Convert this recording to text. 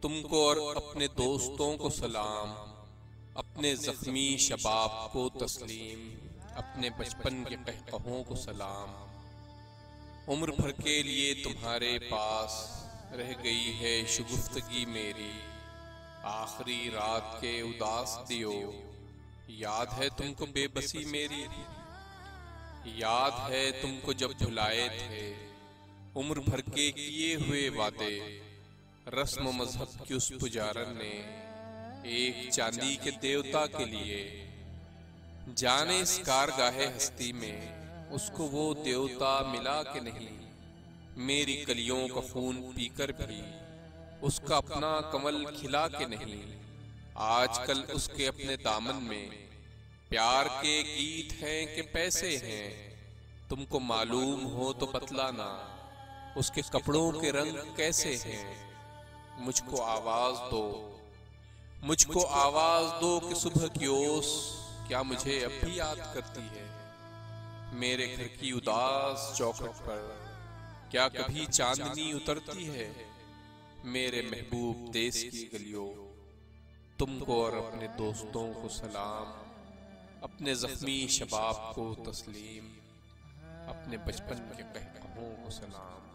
तुमको और अपने दोस्तों को सलाम, अपने जख्मी शबाब को तस्लीम, अपने बचपन के कहकहों को सलाम। उम्र भर के लिए तुम्हारे पास रह गई है शुगुफ्तगी मेरी, आखिरी रात के उदास दियो याद है तुमको बेबसी मेरी। याद है तुमको जब भुलाए थे उम्र भर के किए हुए वादे, रस्म मजहब की उस पुजारन ने एक चांदी के देवता के लिए। जाने इस कारगाहे हस्ती में उसको वो देवता मिला के नहीं, मेरी कलियों का खून पीकर भी उसका अपना कमल खिला के नहीं। आजकल उसके अपने दामन में प्यार के गीत हैं कि पैसे हैं, तुमको मालूम हो तो बतलाना उसके कपड़ों के रंग कैसे हैं। मुझको आवाज दो, मुझको आवाज दो कि सुबह की ओस क्या मुझे अब भी याद करती है। मेरे घर की उदास चौखट पर क्या कभी चांदनी उतरती है। मेरे महबूब देश की गलियों, तुमको और अपने दोस्तों को सलाम, अपने जख्मी शबाब को तस्लीम, अपने बचपन के कहकहों को सलाम।